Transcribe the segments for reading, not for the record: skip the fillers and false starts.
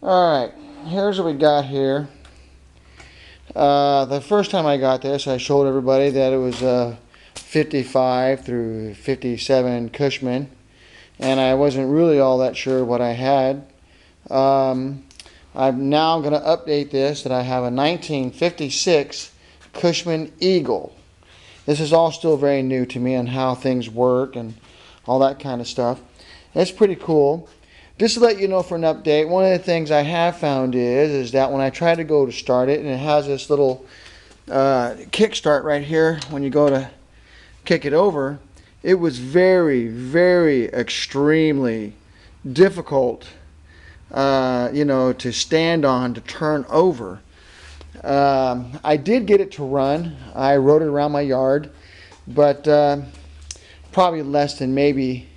Alright, here's what we got here. The first time I got this, I showed everybody that it was 55 through 57 Cushman, and I wasn't really all that sure what I had. I'm now going to update this that I have a 1956 Cushman Eagle. This is all still very new to me on how things work and all that kind of stuff. It's pretty cool. Just to let you know for an update, one of the things I have found is that when I try to go to start it, and it has this little kickstart right here when you go to kick it over, it was very extremely difficult to stand on, to turn over. I did get it to run. I rode it around my yard, but probably less than maybe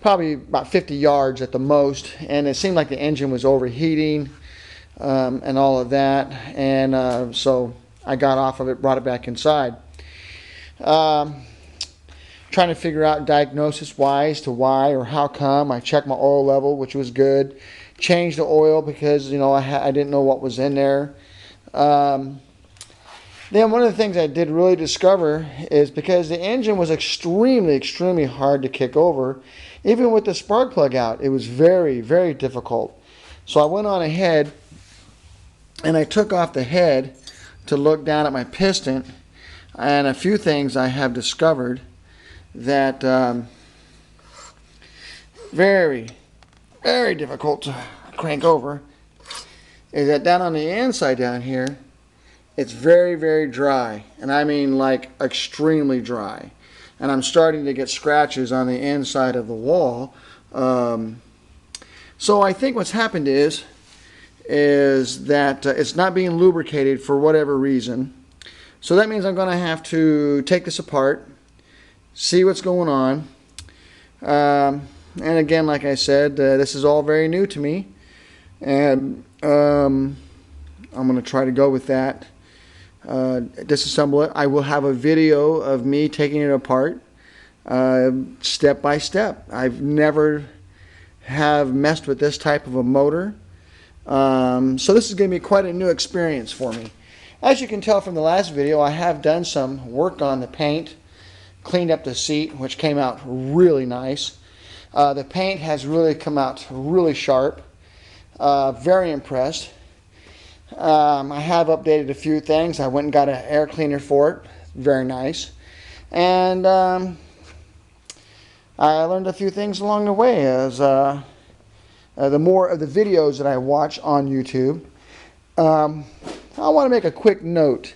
probably about 50 yards at the most, and it seemed like the engine was overheating and all of that, and so I got off of it, brought it back inside. Trying to figure out diagnosis wise to why or how come. I checked my oil level, which was good. Changed the oil because I didn't know what was in there. Then one of the things I did really discover is because the engine was extremely hard to kick over, even with the spark plug out, it was very difficult. So I went on ahead and I took off the head to look down at my piston, and a few things I have discovered that very difficult to crank over is that down on the inside down here, it's very dry, and I mean like extremely dry, and I'm starting to get scratches on the inside of the wall. So I think what's happened is that it's not being lubricated for whatever reason. So that means I'm going to have to take this apart, see what's going on. And again, like I said, this is all very new to me, and I'm going to try to go with that. Disassemble it. I will have a video of me taking it apart step by step. I've never have messed with this type of a motor, so this is going to be quite a new experience for me. As you can tell from the last video, I have done some work on the paint, cleaned up the seat, which came out really nice. The paint has really come out really sharp. Very impressed. I have updated a few things. I went and got an air cleaner for it. Very nice. And I learned a few things along the way as the more of the videos that I watch on YouTube. I want to make a quick note.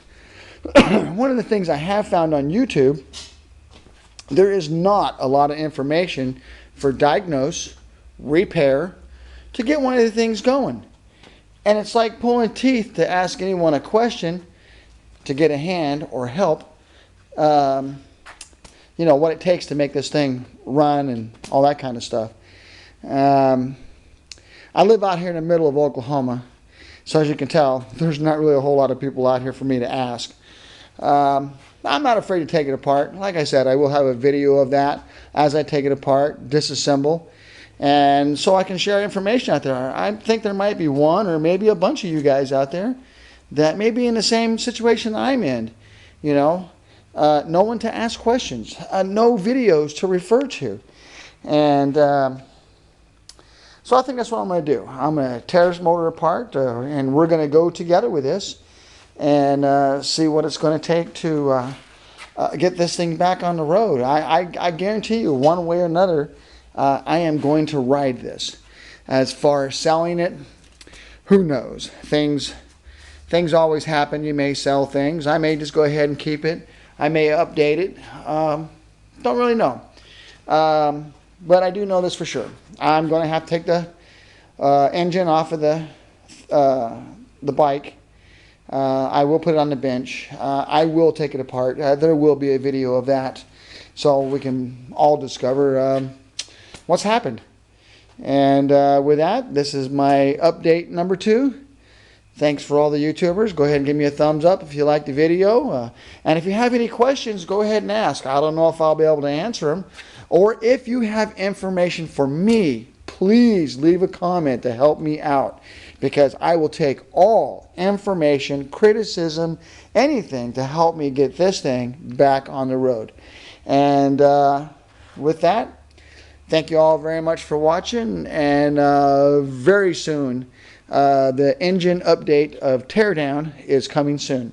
One of the things I have found on YouTube, there is not a lot of information for diagnose, repair, to get one of the things going. And it's like pulling teeth to ask anyone a question to get a hand or help, what it takes to make this thing run and all that kind of stuff. I live out here in the middle of Oklahoma, so as you can tell, there's not really a whole lot of people out here for me to ask. I'm not afraid to take it apart. Like I said, I will have a video of that as I take it apart, disassemble, and so I can share information out there. I think there might be one or maybe a bunch of you guys out there that may be in the same situation I'm in. No one to ask questions, no videos to refer to. And so I think that's what I'm going to do. I'm going to tear this motor apart, and we're going to go together with this and see what it's going to take to get this thing back on the road. I guarantee you, one way or another, I am going to ride this. As far as selling it, who knows? Things always happen. You may sell things. I may just go ahead and keep it. I may update it. Don't really know. But I do know this for sure. I'm going to have to take the engine off of the bike. I will put it on the bench. I will take it apart. There will be a video of that, so we can all discover what's happened. And with that, this is my update number 2. Thanks for all the YouTubers. Go ahead and give me a thumbs up if you like the video. And if you have any questions, go ahead and ask. I don't know if I'll be able to answer them. Or if you have information for me please leave a comment to help me out, because I will take all information, criticism, anything to help me get this thing back on the road. And with that, thank you all very much for watching, and very soon the engine update of Teardown is coming soon.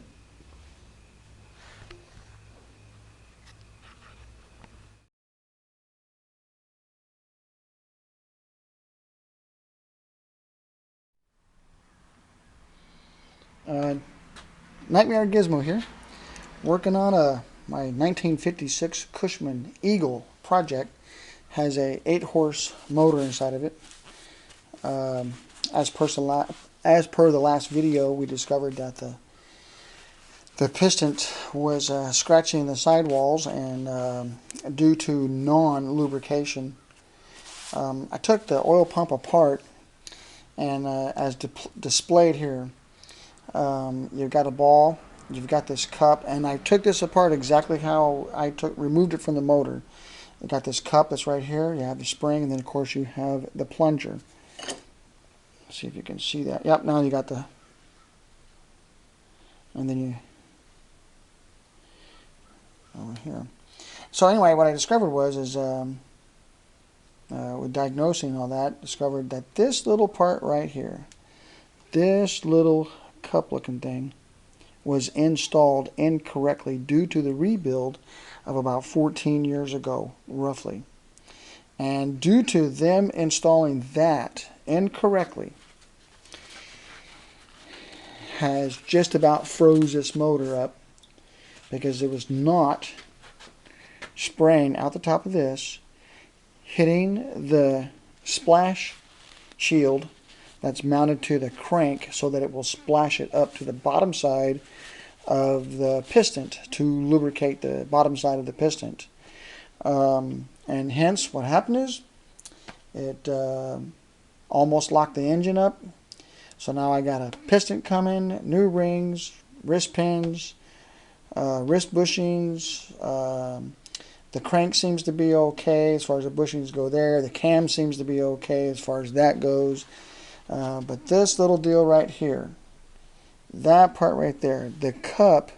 Nightmare Gizmo here, working on my 1956 Cushman Eagle project. Has a 8-horse motor inside of it. As per the last video, we discovered that the piston was scratching the sidewalls, and due to non-lubrication, I took the oil pump apart, and as displayed here, you've got a ball, you've got this cup, and I took this apart exactly how I removed it from the motor. You got this cup that's right here, you have the spring, and then of course you have the plunger. Let's see if you can see that. Yep, now you got the, and then you, over here. So anyway, what I discovered was with diagnosing and all that, discovered that this little part right here, this little cup looking thing, was installed incorrectly due to the rebuild of about 14 years ago, roughly. And due to them installing that incorrectly, has just about froze this motor up, because it was not spraying out the top of this, hitting the splash shield that's mounted to the crank so that it will splash it up to the bottom side of the piston to lubricate the bottom side of the piston. And hence what happened is it almost locked the engine up. So now I got a piston coming, new rings, wrist pins, wrist bushings. The crank seems to be okay as far as the bushings go there. The cam seems to be okay as far as that goes. But this little deal right here, that part right there, the cup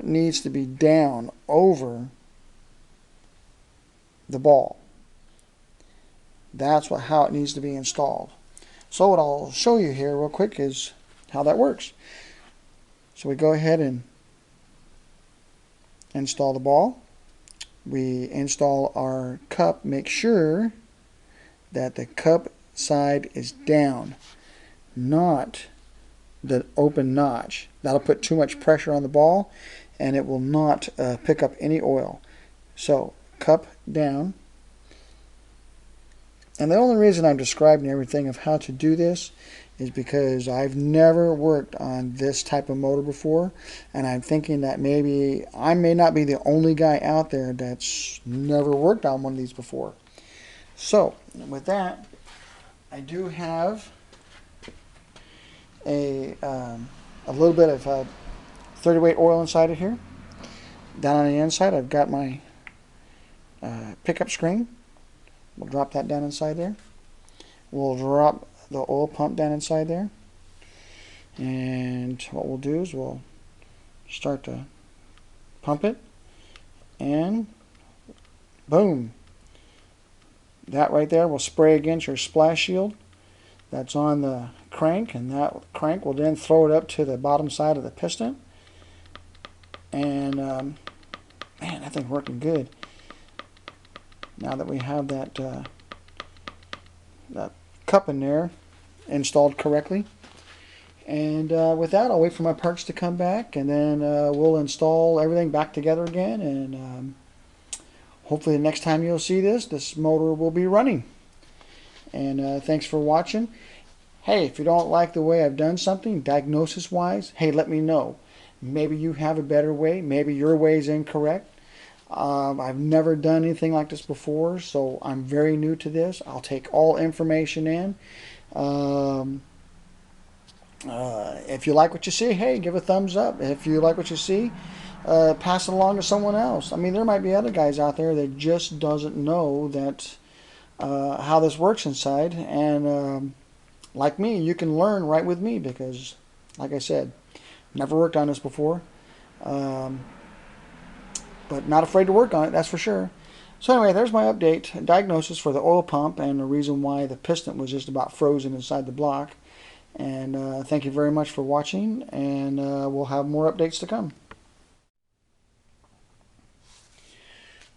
needs to be down over the ball. That's how it needs to be installed. So what I'll show you here real quick is how that works. So we go ahead and install the ball. We install our cup, make sure that the cup side is down, not the open notch. That'll put too much pressure on the ball, and it will not pick up any oil. So cup down. And the only reason I'm describing everything of how to do this is because I've never worked on this type of motor before, and I'm thinking that maybe I may not be the only guy out there that's never worked on one of these before. So with that, I do have a little bit of 30 weight oil inside of here. Down on the inside, I've got my pickup screen. We'll drop that down inside there. We'll drop the oil pump down inside there. And what we'll do is we'll start to pump it. And boom. That right there will spray against your splash shield that's on the crank, and that crank will then throw it up to the bottom side of the piston. And man, that thing's working good. Now that we have that that cup in there installed correctly. And with that, I'll wait for my parts to come back, and then we'll install everything back together again, and hopefully the next time you'll see this motor will be running. And thanks for watching. Hey, if you don't like the way I've done something, diagnosis-wise, hey, let me know. Maybe you have a better way. Maybe your way is incorrect. I've never done anything like this before, so I'm very new to this. I'll take all information in. If you like what you see, hey, give a thumbs up. If you like what you see, pass it along to someone else. I mean, there might be other guys out there that just doesn't know that how this works inside. And like me, you can learn right with me because, like I said, never worked on this before. Um, but not afraid to work on it, that's for sure. So anyway, there's my update diagnosis for the oil pump and the reason why the piston was just about frozen inside the block. And thank you very much for watching, and we'll have more updates to come.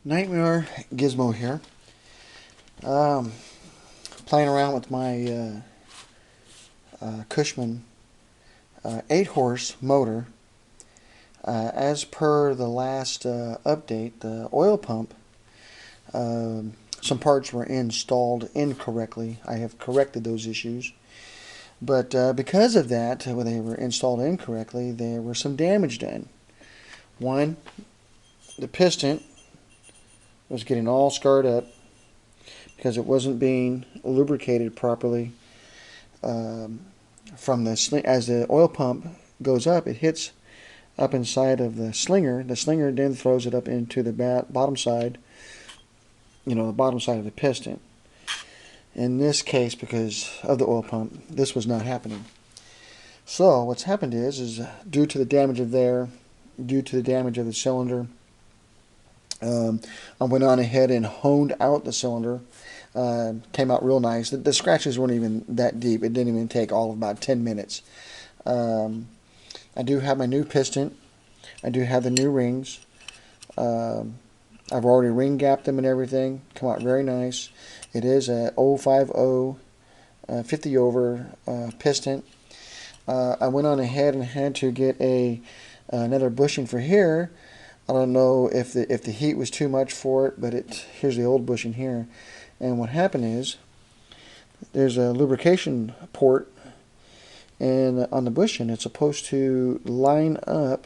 Nightmare Gizmo here. Um, Playing around with my Cushman 8-horse motor. As per the last update, the oil pump, some parts were installed incorrectly. I have corrected those issues. But because of that, when they were installed incorrectly, there was some damage done. One, the piston was getting all scarred up because it wasn't being lubricated properly. From the as the oil pump goes up, it hits up inside of the slinger. The slinger then throws it up into the bottom side, the bottom side of the piston. In this case, because of the oil pump, this was not happening. So what's happened is due to the damage of due to the damage of the cylinder, I went on ahead and honed out the cylinder. Came out real nice. The scratches weren't even that deep. It didn't even take all of about 10 minutes. I do have my new piston. I do have the new rings. I've already ring gapped them and everything. Come out very nice. It is a 050 50 over piston. I went on ahead and had to get another bushing for here. I don't know if the heat was too much for it, but here's the old bushing here. And what happened is there's a lubrication port, and on the bushing it's supposed to line up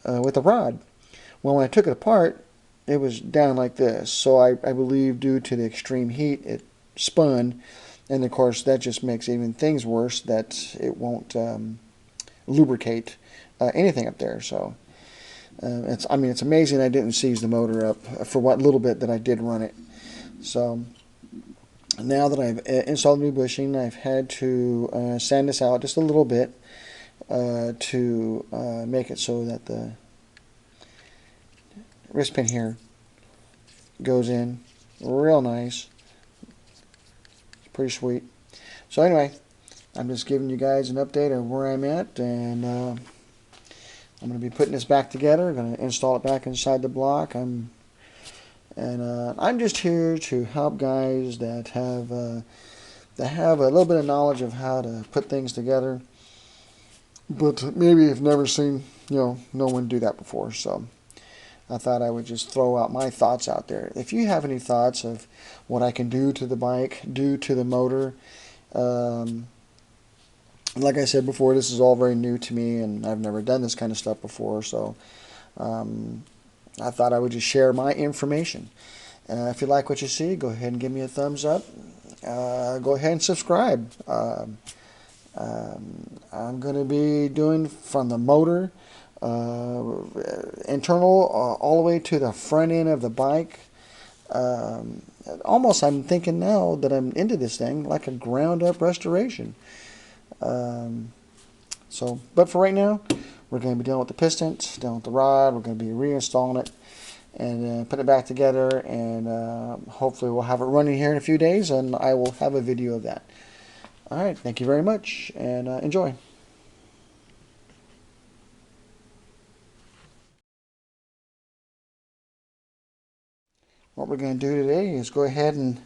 with a rod. Well, when I took it apart, it was down like this. So I believe due to the extreme heat, it spun, and of course that just makes even things worse, that it won't lubricate anything up there. So it's amazing I didn't seize the motor up for what little bit that I did run it. So now that I've installed the new bushing, I've had to sand this out just a little bit to make it so that the wrist pin here goes in real nice. It's pretty sweet. So anyway, I'm just giving you guys an update of where I'm at, and I'm going to be putting this back together. I'm going to install it back inside the block. I'm just here to help guys that have a little bit of knowledge of how to put things together, but maybe have never seen no one do that before. So I thought I would just throw out my thoughts out there. If you have any thoughts of what I can do to the bike, do to the motor, like I said before, this is all very new to me, and I've never done this kind of stuff before. So I thought I would just share my information. If you like what you see, go ahead and give me a thumbs up. Go ahead and subscribe. I'm going to be doing from the motor, internal, all the way to the front end of the bike. Almost, I'm thinking now that I'm into this thing, like a ground-up restoration. But for right now, we're going to be dealing with the pistons, dealing with the rod. We're going to be reinstalling it and put it back together, and hopefully we'll have it running here in a few days, and I will have a video of that. All right, thank you very much, and enjoy. What we're going to do today is go ahead and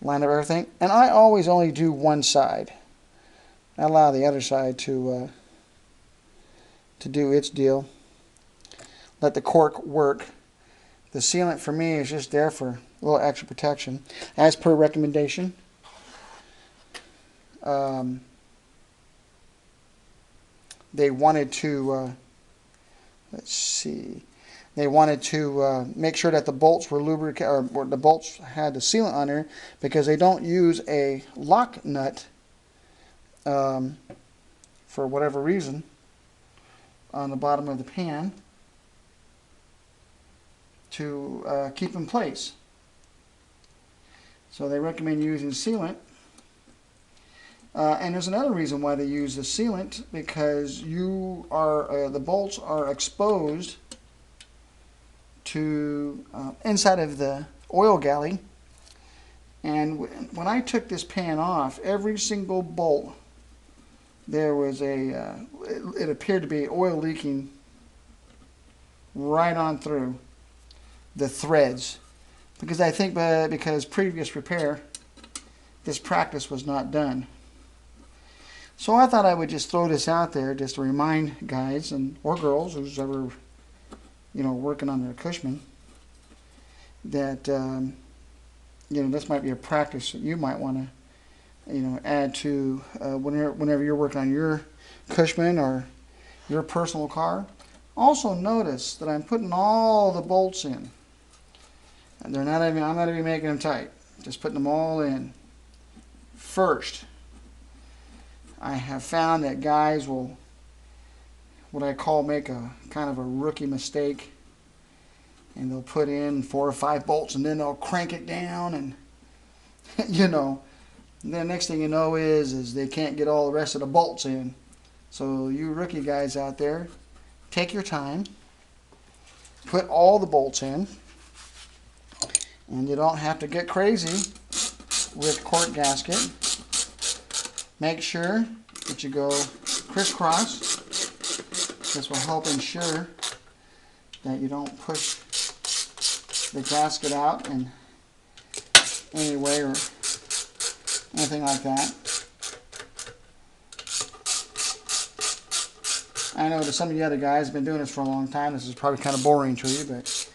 line up everything, and I always only do one side. I allow the other side to do its deal. Let the cork work. The sealant for me is just there for a little extra protection, as per recommendation. They wanted to let's see. They wanted to make sure that the bolts were lubricated, or the bolts had the sealant on there, because they don't use a lock nut for whatever reason on the bottom of the pan to keep in place. So they recommend using sealant. And there's another reason why they use the sealant, because the bolts are exposed to inside of the oil galley. And when I took this pan off, every single bolt, there was it appeared to be oil leaking right on through the threads. Because I think because previous repair, this practice was not done. So I thought I would just throw this out there just to remind guys or girls, who's ever, working on their Cushman, that, this might be a practice that you might want to, add to whenever you're working on your Cushman or your personal car. Also notice that I'm putting all the bolts in. And I'm not even making them tight. Just putting them all in first. I have found that guys will, what I call, make a kind of a rookie mistake, and they'll put in 4 or 5 bolts and then they'll crank it down, and and the next thing you know is they can't get all the rest of the bolts in. So you rookie guys out there, take your time, put all the bolts in, and you don't have to get crazy with cork gasket. Make sure that you go crisscross. This will help ensure that you don't push the gasket out in any way or anything like that. I know that some of the other guys have been doing this for a long time. This is probably kind of boring to you, but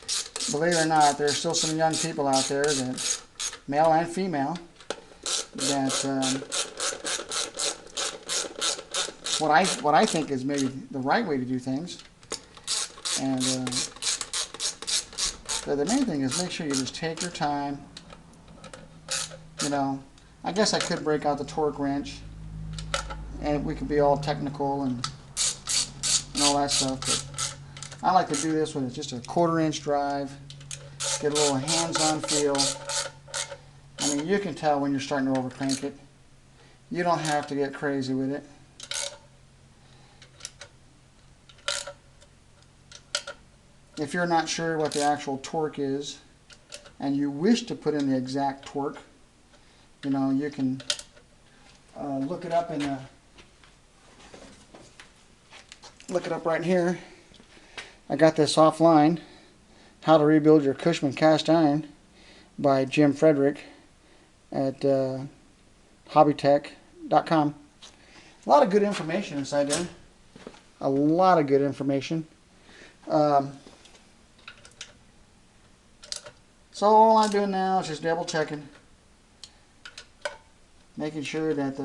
believe it or not, there are still some young people out there, that, male and female, that what I think is maybe the right way to do things. And the main thing is make sure you just take your time. I guess I could break out the torque wrench, and we could be all technical and all that stuff, but I like to do this with just a 1/4 inch drive, get a little hands-on feel. I mean, you can tell when you're starting to overcrank it. You don't have to get crazy with it. If you're not sure what the actual torque is, and you wish to put in the exact torque, you can look it up look it up right here. I got this offline, How to Rebuild Your Cushman Cast Iron by Jim Frederick at hobbytech.com. A lot of good information inside there. A lot of good information. So all I'm doing now is just double checking, making sure that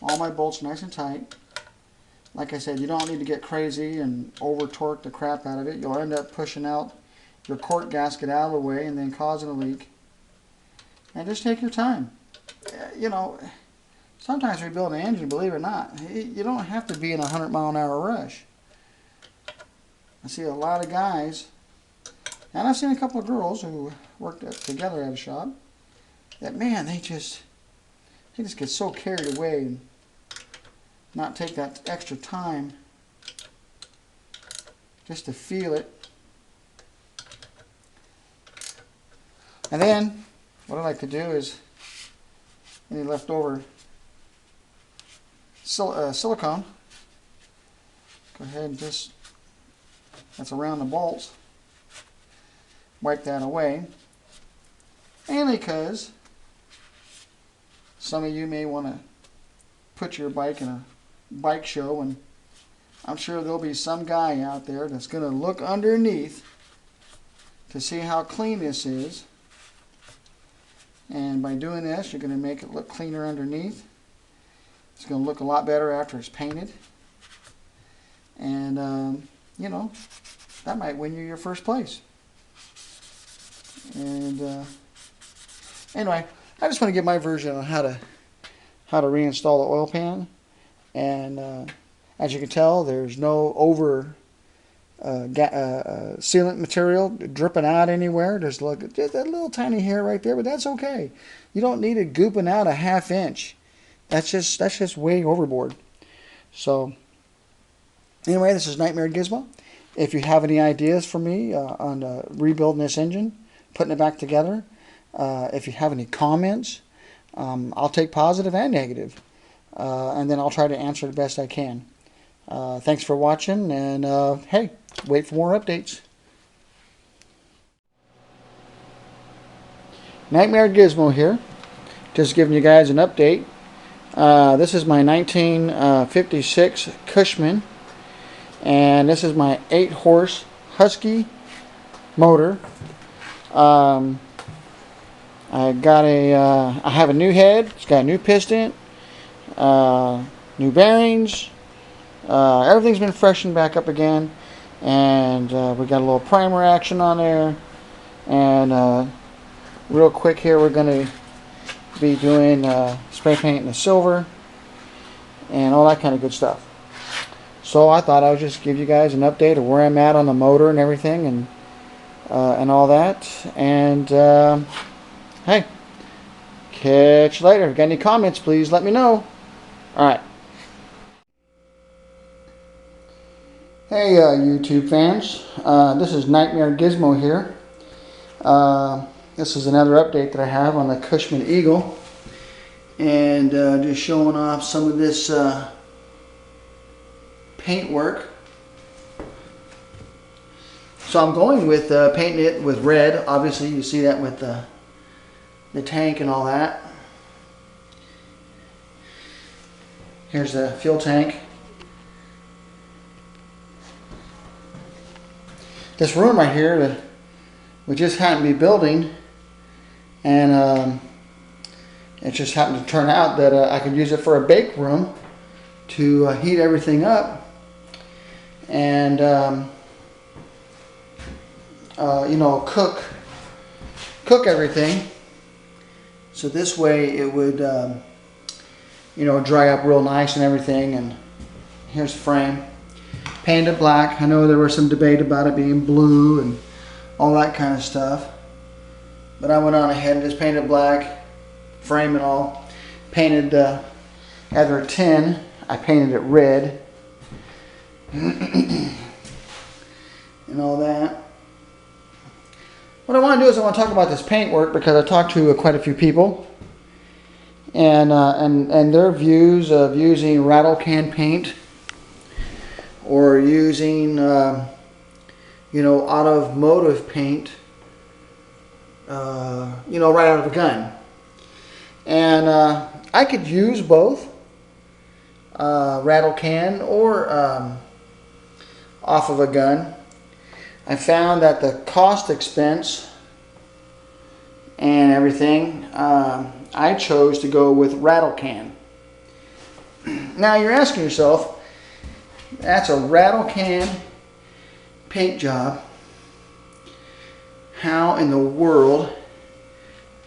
all my bolts are nice and tight. Like I said, you don't need to get crazy and over torque the crap out of it. You'll end up pushing out your cork gasket out of the way and then causing a leak. And just take your time. Sometimes rebuilding an engine, believe it or not, you don't have to be in a 100-mile-an-hour rush. I see a lot of guys, and I've seen a couple of girls who worked together at a shop, that, man, they just get so carried away and not take that extra time just to feel it. And then what I like to do is any leftover silicone, go ahead and just, that's around the bolts, wipe that away. Mainly because some of you may want to put your bike in a bike show, and I'm sure there'll be some guy out there that's going to look underneath to see how clean this is. And by doing this, you're going to make it look cleaner underneath. It's going to look a lot better after it's painted. And, that might win you your first place. And, anyway, I just want to give my version on how to reinstall the oil pan. And as you can tell, there's no over sealant material dripping out anywhere. There's look just that little tiny hair right there, but that's okay. You don't need it gooping out a ½ inch. That's just way overboard. So anyway, this is Nightmare Gizmo. If you have any ideas for me on rebuilding this engine, putting it back together, if you have any comments, I'll take positive and negative, and then I'll try to answer the best I can. Thanks for watching, and hey, wait for more updates. Nightmare Gizmo here, just giving you guys an update. This is my 1956 Cushman, and this is my 8-horse Husky motor. I have a new head. It's got a new piston, new bearings. Everything's been freshened back up again, and we got a little primer action on there. And real quick here, we're going to be doing spray paint in the silver and all that kind of good stuff. So I thought I would just give you guys an update of where I'm at on the motor and everything, and all that. And hey, catch you later. If you got any comments, please let me know. Alright. Hey YouTube fans, this is Nightmare Gizmo here. This is another update that I have on the Cushman Eagle, and just showing off some of this paint work. So I'm going with painting it with red. Obviously you see that with the tank and all that. Here's the fuel tank. This room right here that we just happened to be building, and it just happened to turn out that I could use it for a bake room to heat everything up, and you know, cook everything. So this way it would you know, dry up real nice and everything. And here's the frame, painted black. I know there was some debate about it being blue and all that kind of stuff, but I went on ahead and just painted black, frame and all. Painted either tin, I painted it red and all that. What I want to do is I want to talk about this paint work, because I talked to quite a few people, and their views of using rattle can paint or using you know, automotive paint, you know, right out of a gun. And I could use both rattle can or off of a gun. I found that the cost expense and everything, I chose to go with rattle can. Now you're asking yourself, that's a rattle can paint job. How in the world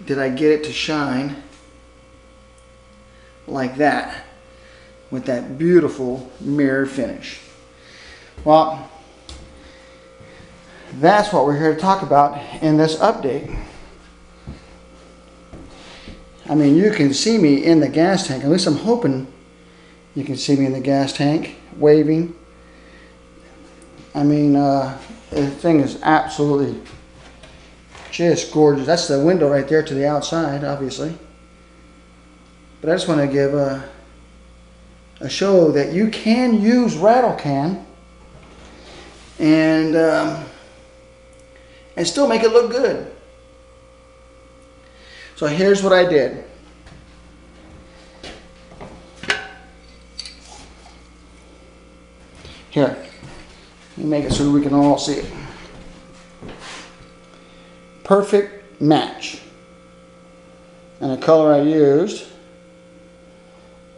did I get it to shine like that with that beautiful mirror finish? Well, that's what we're here to talk about in this update. I mean, you can see me in the gas tank. At least I'm hoping you can see me in the gas tank waving. I mean, the thing is absolutely just gorgeous. That's the window right there to the outside, obviously. But I just want to give a show that you can use rattle can and still make it look good. So here's what I did. Here, let me make it so we can all see it. Perfect match. And the color I used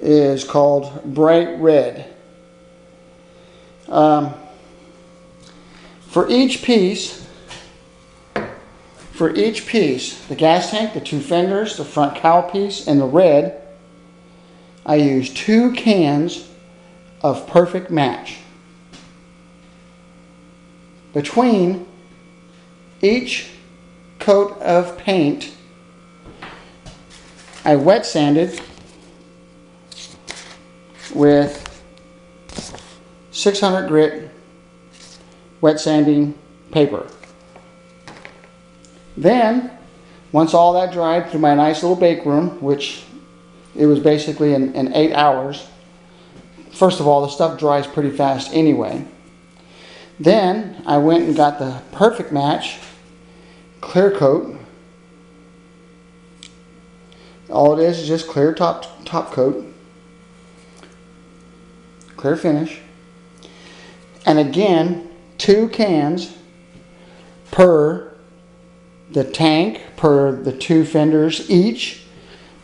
is called bright red. For each piece, the gas tank, the two fenders, the front cowl piece, and the red, I used 2 cans of perfect match. between each coat of paint, I wet sanded with 600 grit wet sanding paper. Then, once all that dried through my nice little bake room, which it was basically in 8 hours. First of all, the stuff dries pretty fast anyway. Then I went and got the perfect match clear coat. All it is just clear top coat, clear finish. And again, 2 cans per the tank, per the 2 fenders each,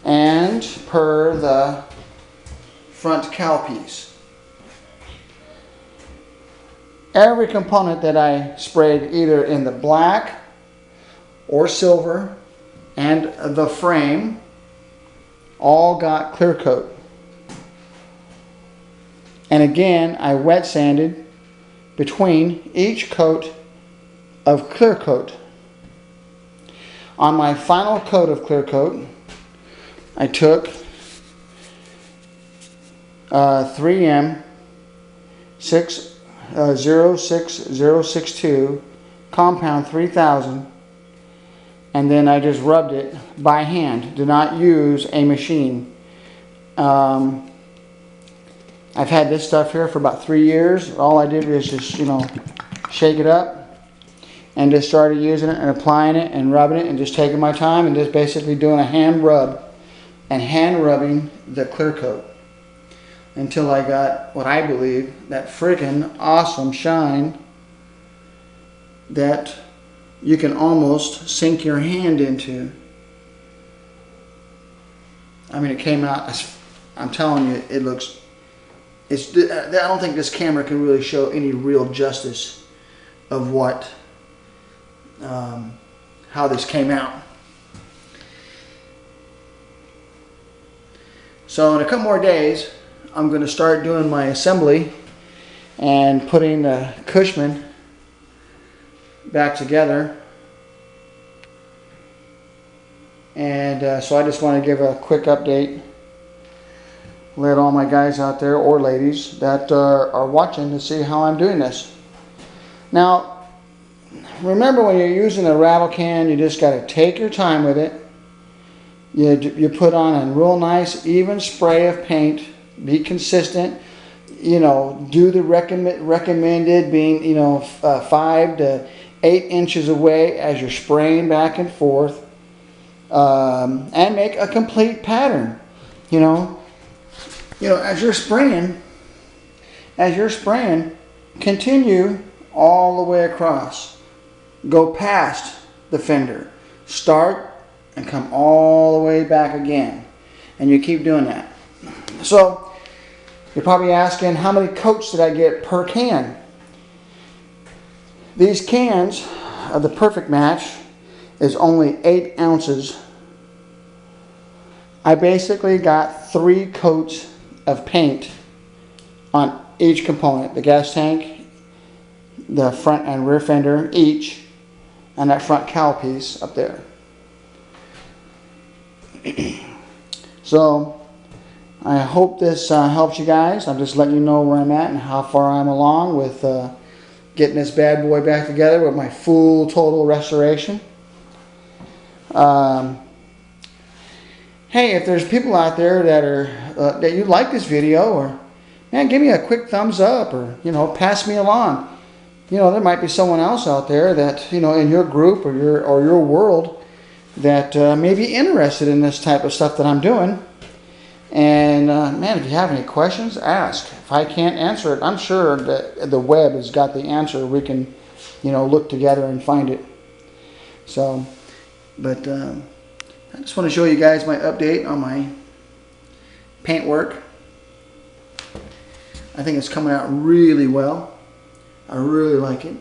and per the front cowl piece. Every component that I sprayed either in the black or silver and the frame all got clear coat. And again, I wet sanded between each coat of clear coat. On my final coat of clear coat, I took 3M 06062 compound 3000, and then I just rubbed it by hand. Do not use a machine. I've had this stuff here for about 3 years. All I did was just, shake it up and just started using it and applying it and rubbing it and just taking my time and just basically doing a hand rub and hand rubbing the clear coat until I got what I believe that freaking awesome shine that you can almost sink your hand into. I mean, it came out, I'm telling you, it looks, I don't think this camera can really show any real justice of what, how this came out. So in a couple more days, I'm going to start doing my assembly and putting the Cushman back together. And so I just want to give a quick update. Let all my guys out there, or ladies, that are watching to see how I'm doing this. Now, remember when you're using a rattle can, you just got to take your time with it. You put on a real nice even spray of paint. Be consistent. Do the recommended being 5 to 8 inches away as you're spraying back and forth, and make a complete pattern. As you're spraying, continue all the way across. Go past the fender. Start and come all the way back again. And you keep doing that. So, you're probably asking, how many coats did I get per can? These cans of the perfect match is only 8 ounces. I basically got 3 coats of paint on each component. The gas tank, the front and rear fender each, and that front cowl piece up there. So I hope this helps you guys. I'm just letting you know where I'm at and how far I'm along with getting this bad boy back together with my full total restoration. Hey, if there's people out there that are that you like this video, or man, give me a quick thumbs up, or pass me along. There might be someone else out there that in your group or your world that may be interested in this type of stuff that I'm doing. And man, if you have any questions, ask. If I can't answer it, I'm sure that the web has got the answer. We can, look together and find it. So, but I just want to show you guys my update on my paint work. I think it's coming out really well. I really like it.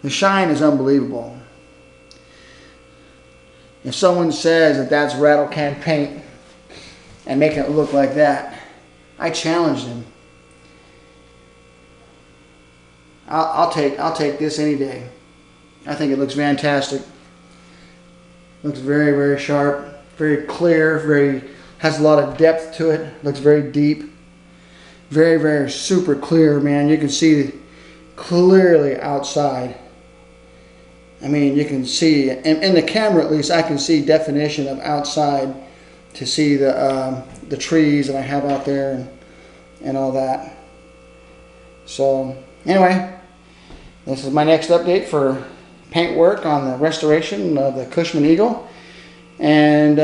The shine is unbelievable. If someone says that that's rattle can paint and making it look like that, I challenge them. I'll take this any day. I think it looks fantastic. Looks very, very sharp, very clear, has a lot of depth to it. Looks very deep. Very, very super clear, man. You can see clearly outside. I mean, you can see, in the camera at least, I can see definition of outside to see the trees that I have out there and all that. So anyway, this is my next update for paint work on the restoration of the Cushman Eagle. And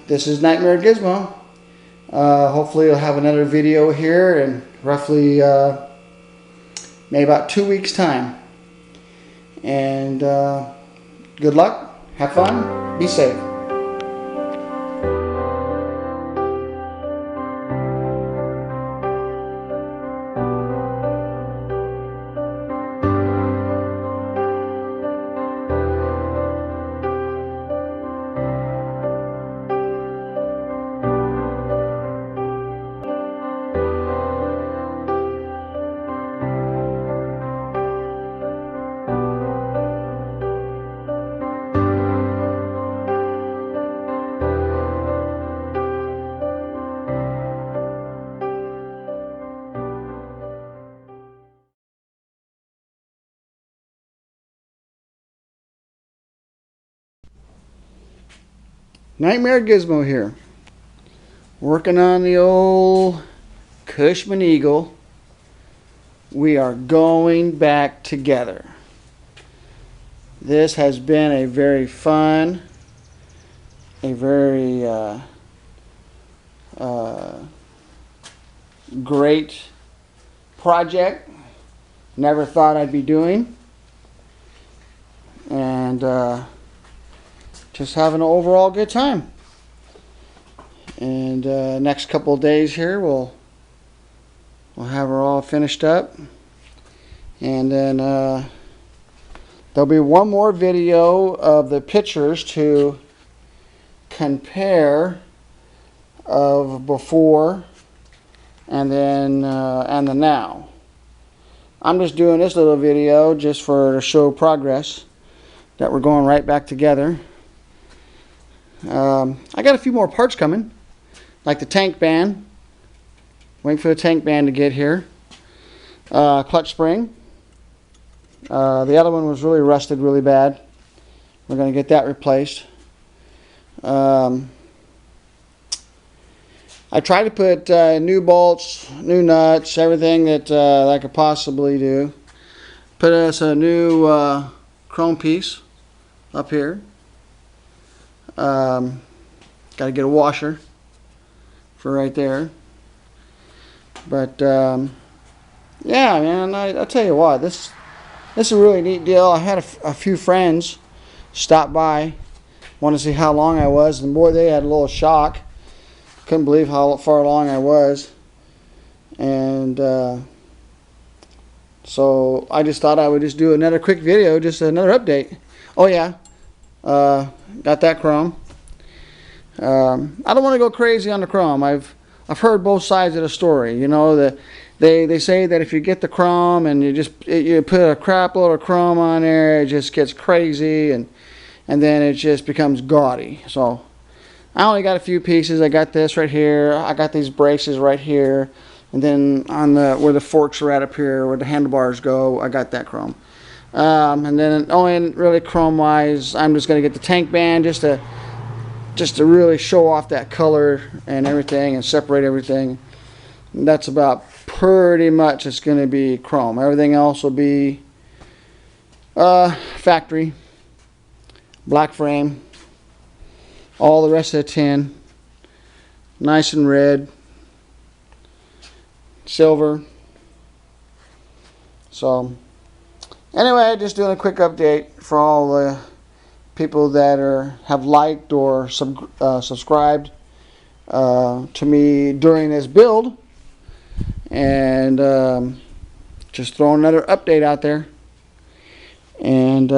this is Nightmare Gizmo. Hopefully I'll have another video here in roughly maybe about 2 weeks time. And good luck, have fun, be safe. Nightmare Gizmo here, working on the old Cushman Eagle. We are going back together. This has been a very fun, a very great project. Never thought I'd be doing, and just having an overall good time. And next couple of days here we'll have her all finished up, and then there'll be one more video of the pictures to compare of before and then and the now. I'm just doing this little video just to show progress that we're going right back together. I got a few more parts coming, like the tank band. Waiting for the tank band to get here. Clutch spring. The other one was really rusted really bad. We're going to get that replaced. I tried to put new bolts, new nuts, everything that I could possibly do. Put us a new chrome piece up here. Got to get a washer for right there. But yeah, man, I'll tell you what, this is a really neat deal. I had a few friends stop by, want to see how long I was, and boy, they had a little shock. Couldn't believe how far along I was. And so I just thought I would just do another quick video, just another update. Oh yeah, got that chrome. I don't want to go crazy on the chrome. I've heard both sides of the story. You know, they say that if you get the chrome and you put a crap load of chrome on there, it just gets crazy, and then it just becomes gaudy. So I only got a few pieces. I got this right here. I got these braces right here, and then on where the forks are at up here, where the handlebars go, I got that chrome. And then only really chrome wise, I'm just going to get the tank band just to really show off that color and everything and separate everything. And that's about pretty much it's going to be chrome. Everything else will be factory, black frame, all the rest of the tin, nice and red, silver. So anyway, just doing a quick update for all the people that have liked or subscribed to me during this build, and just throwing another update out there. And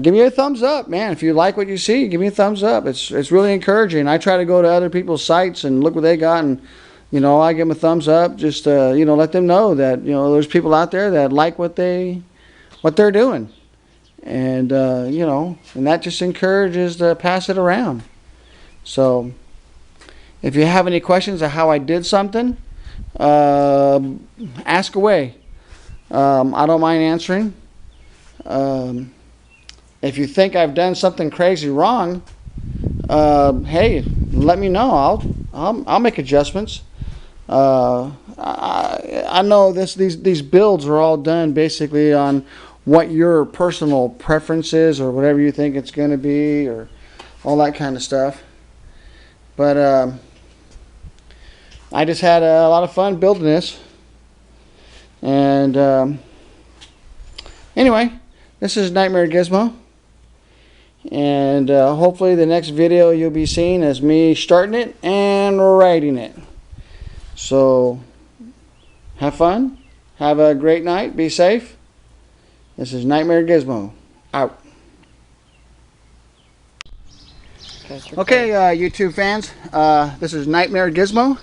give me a thumbs up, man. If you like what you see, give me a thumbs up. It's really encouraging. I try to go to other people's sites and look what they got, and you know, I give them a thumbs up. Just you know, let them know that, you know, there's people out there that like what they're doing, and you know, and that just encourages to pass it around. So if you have any questions of how I did something, ask away. I don't mind answering. If you think I've done something crazy wrong, hey, let me know. I'll make adjustments. I know these builds are all done basically on what your personal preference is, or whatever you think it's going to be, or all that kind of stuff. But I just had a lot of fun building this. And anyway, this is Nightmare Gizmo. And hopefully the next video you'll be seeing is me starting it and writing it. So have fun, have a great night, be safe. This is Nightmare Gizmo, out. Okay, YouTube fans, this is Nightmare Gizmo,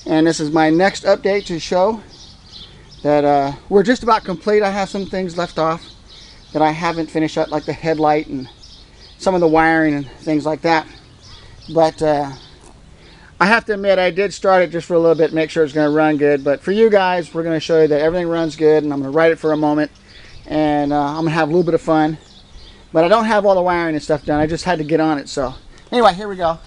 and this is my next update to show that we're just about complete. I have some things left off that I haven't finished up, like the headlight and some of the wiring and things like that. But I have to admit, I did start it just for a little bit, make sure it's going to run good. But for you guys, we're going to show you that everything runs good, and I'm going to write it for a moment, and I'm going to have a little bit of fun. But I don't have all the wiring and stuff done. I just had to get on it. So anyway, here we go.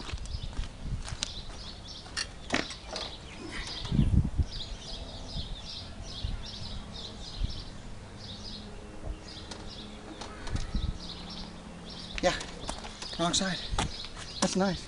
Yeah, wrong side. That's nice.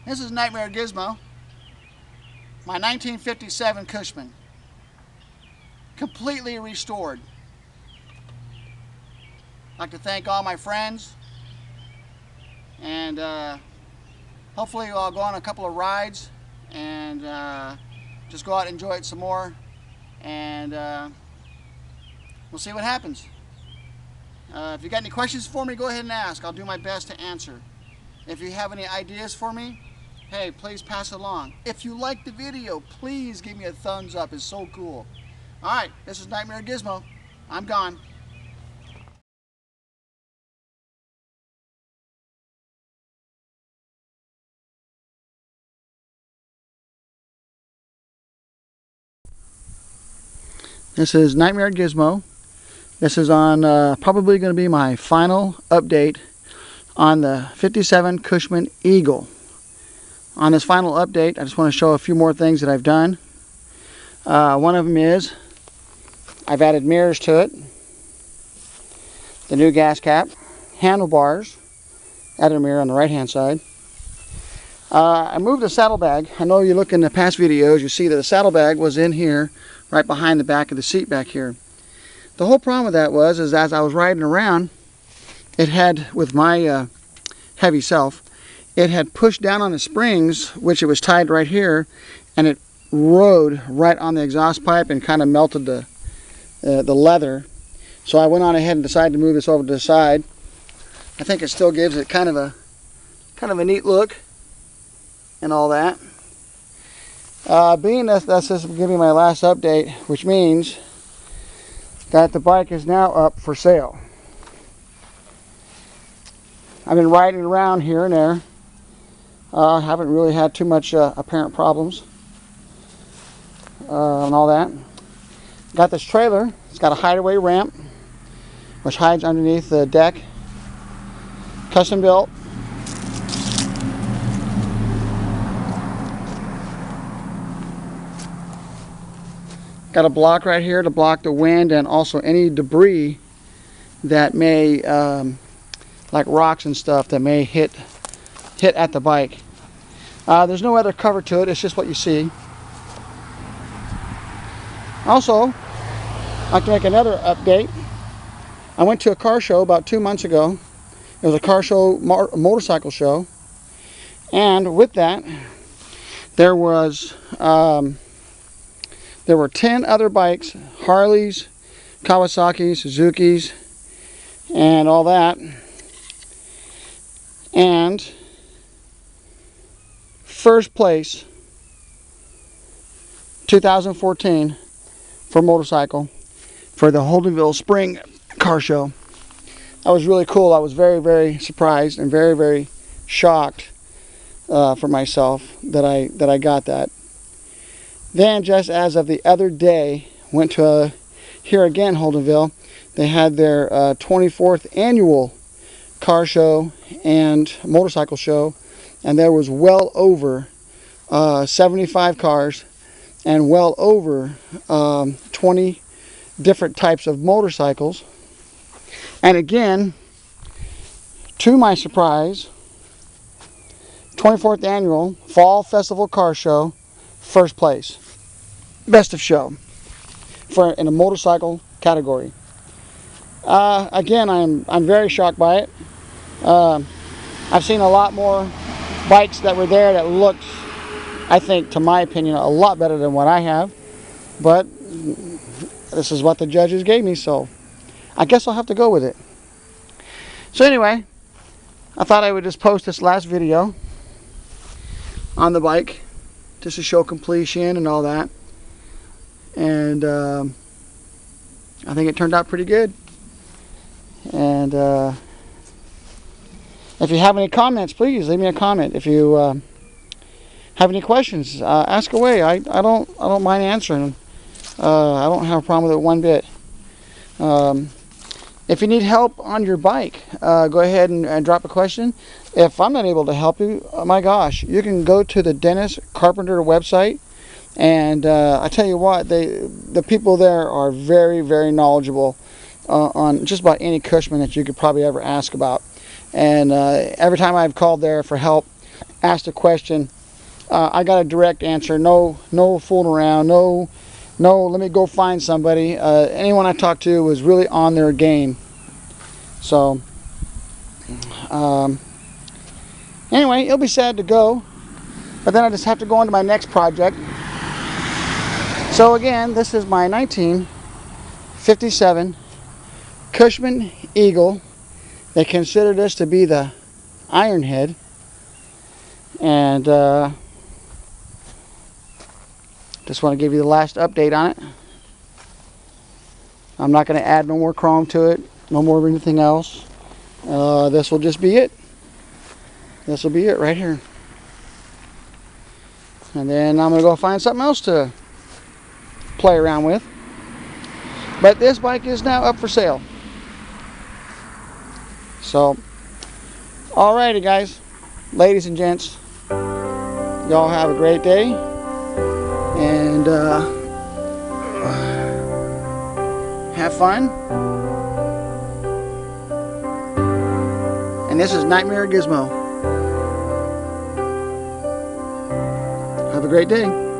This is Nightmare Gizmo, my 1957 Cushman, completely restored. I'd like to thank all my friends, and hopefully I'll go on a couple of rides and just go out and enjoy it some more, and we'll see what happens. If you got any questions for me, go ahead and ask. I'll do my best to answer. If you have any ideas for me, hey, please pass it along. If you like the video, please give me a thumbs up. It's so cool. Alright, this is Nightmare Gizmo. I'm gone. This is Nightmare Gizmo. This is on probably going to be my final update on the 57 Cushman Eagle. On this final update, I just want to show a few more things that I've done. One of them is I've added mirrors to it, the new gas cap, handlebars, added a mirror on the right hand side. I moved the saddlebag. I know you look in the past videos, you see that the saddlebag was in here, right behind the back of the seat back here. The whole problem with that was, is as I was riding around, it had, with my heavy self, it had pushed down on the springs, which it was tied right here, and it rode right on the exhaust pipe and kind of melted the leather. So I went on ahead and decided to move this over to the side. I think it still gives it kind of a neat look and all that. Being that's just giving my last update, which means that the bike is now up for sale. I've been riding around here and there. Haven't really had too much apparent problems and all that. Got this trailer. It's got a hideaway ramp, which hides underneath the deck. Custom built. Got a block right here to block the wind and also any debris that may, like rocks and stuff, that may hit at the bike. There's no other cover to it, it's just what you see. Also, I'd like to make another update. I went to a car show about 2 months ago. It was a car show, a motorcycle show. And with that, there were 10 other bikes, Harleys, Kawasaki's, Suzuki's, and all that. And first place, 2014, for motorcycle, for the Holdenville Spring Car Show. That was really cool. I was very, very surprised and very, very shocked for myself that I got that. Then, just as of the other day, went to here again, Holdenville. They had their 24th annual car show and motorcycle show, and there was well over 75 cars and well over 20 different types of motorcycles. And again, to my surprise, 24th annual Fall Festival Car Show, first place. Best of show in a motorcycle category. Again, I'm very shocked by it. I've seen a lot more bikes that were there that looked, I think, to my opinion, a lot better than what I have. But this is what the judges gave me, so I guess I'll have to go with it. So anyway, I thought I would just post this last video on the bike just to show completion and all that. And I think it turned out pretty good. And if you have any comments, please leave me a comment. If you have any questions, ask away. I don't mind answering. I don't have a problem with it one bit. If you need help on your bike, go ahead and drop a question. If I'm not able to help you, my gosh, you can go to the Dennis Carpenter website, and I tell you what, the people there are very, very knowledgeable on just about any Cushman that you could probably ever ask about. And every time I've called there for help, asked a question, I got a direct answer. No fooling around. No, let me go find somebody. Anyone I talked to was really on their game. So, anyway, it'll be sad to go, but then I just have to go on to my next project. So again, this is my 1957 Cushman Eagle. They consider this to be the Ironhead, and just want to give you the last update on it. I'm not going to add no more chrome to it, no more of anything else. This will just be it. This will be it right here. And then I'm going to go find something else to play around with. But this bike is now up for sale. So, alrighty guys, ladies and gents, y'all have a great day. And have fun. And this is Nightmare Gizmo. Have a great day.